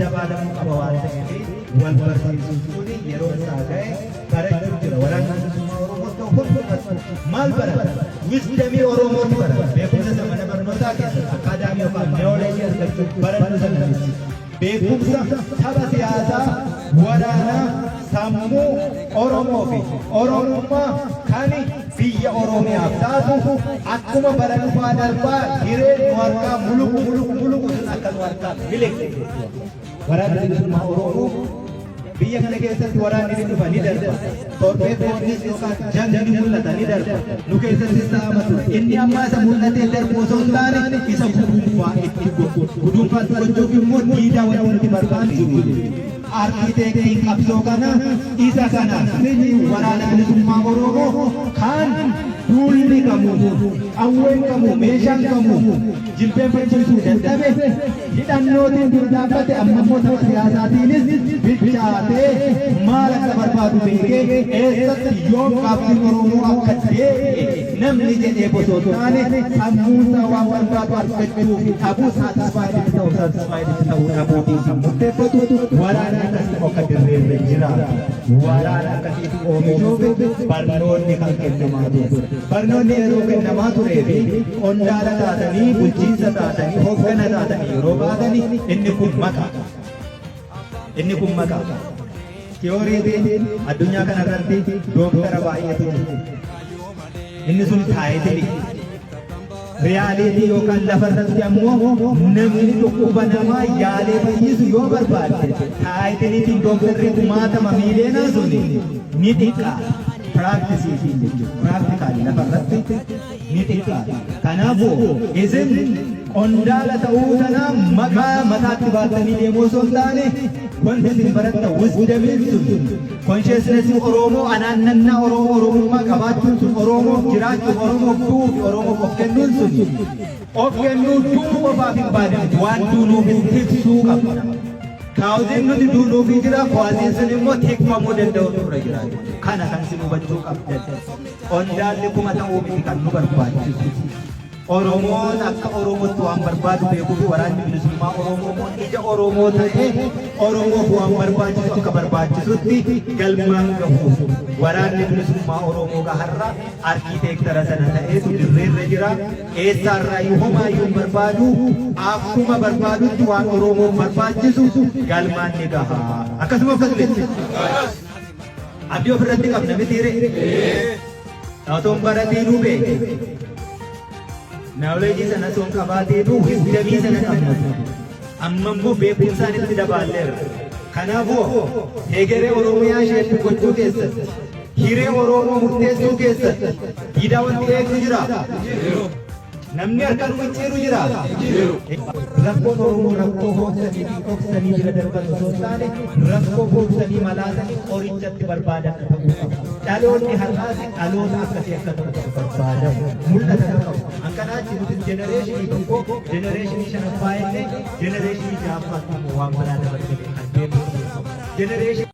dabalamuu qaba waan ta'eef wal barsiisuun kun yeroo isaa ga'e barachuun jira. Waraana bilisummaa Oromoo ta'u hundumatu maal barata? Wisdamii Oromooti barata. Beekumsa mana barnootaa keessatti akaadaamii yookaan neewoleejii argachuun barachuu sana beekumsa tapha siyaasaa waraanaa sammuu Oromoo fi Oromummaa kan biyya Oromiyaaf taatu akkuma bara dhufaa darbaa hireen nu harkaa muluqu akka nu harkaa miliqe. Waraanni bilisummaa Oromoo biyya kana keessatti waraanni dhufa ni darba. Torbeetoonis yookaan janni mul'ata ni darba. Nu keessatti saamatu. Inni amma isa mul'atee darbu osoo hin taane isa guduunfaa itti guduunfaatti gochuuf immoo diidaa wanti barbaachisu. Arkitektiin qabsoo kana isa kana waraana bilisummaa Oromoo kan duulli qabu, qawween qabu, meeshaan qabu, jilbeenfachiisuu dadhabe hidhannootiin dur dhaabbate ammoo tapha siyaasaatiinis bilchaatee maal akka barbaadu beekee eessatti yoom qaabbiin Oromoo akka deebi'e namni jedhee osoo taane sammuusaa waan barbaadu argachuu fi dhabuu saatisfaayiditti ta'uu dhabuutiin kan murteeffatu waraana akkasii akka dirreerra jiraatu. Waraana akkasiitti oomishuuf barnoonni kan kennamaa ture. Barnoonni yeroo kennamaa turee fi qondaala taatanii bulchiinsa taatanii hoggana taatanii yeroo baatanii inni kun maqaa. Tiyooriitiin addunyaa kanarratti dooktara baay'eetu jiru. Inni sun taayitilii. Riyaaliitii yookaan lafarratti ammoo namni dhukkuba namaa yaalee fayyisu yoo barbaade taayitiliitiin dooktarri 1000 miiliyoonaa sun ni xiqqaa. Practicing practically lafarratti ni xiqqaa. Kanaafuu isin qondaala ta'uu kana maqaa mataatti baatanii deemuu osoo hin taane wanti isin baratta wisdamiin sun consciousness Oromoo anaannannaa Oromummaa qabaachuun sun Oromoo jiraachuuf Oromoo du'uu fi Oromoo of kennuun sun of kennuu du'uu qofaaf hin baane waan duunuuf ibsuu qabna. Kaawuziin nuti duunuuf jira kaawuziin sun immoo tikfamuu danda'u turre jira. Kana kan isin hubachuu qabdan. Qondaalli kuma ta'uu miti kan nu barbaachisu. Oromoon akka Oromootti waan barbaadu beekuu fi waraanni bilisummaa Oromoo ija Oromoo ta'ee Oromoof waan barbaachisu akka barbaachisutti galmaan gahu. Waraanni bilisummaa Oromoo har'a arkiiteektara sana ta'eetu dirreerra jira. Eessaarraa homaayyuu barbaadu akkuma barbaadutti waan Oromoof barbaachisu galmaan ni gaha. Akkasuma abdii ofirratti qabna mitiire. Otoon baratiin beeke. Knowledge sana son qabaatee wisdamii sana qabatu. Amma immoo beekumsaan itti dabaalleera. Kanaafuu hegeree Oromiyaa ishee gochuu keessatti hiree Oromoo murteessuu keessatti diidaa wanti eegdu jira. Namni harkaan wicciiru jira. Rakkoon Oromoo rakkoo hooksanii bira darban osoo hin taane rakkoo hooksanii malaasanii qorichatti barbaadan ta'uu qaba. Dhaloonni har'aas dhaloota akkasii akka ta'u barbaadamu mul'ata qabu. Akkanaachi nuti jenereeshinii tokko jenereeshinii shanaffaa illee jenereeshinii ja'affaatti waan balaa dabalatee kan deemu.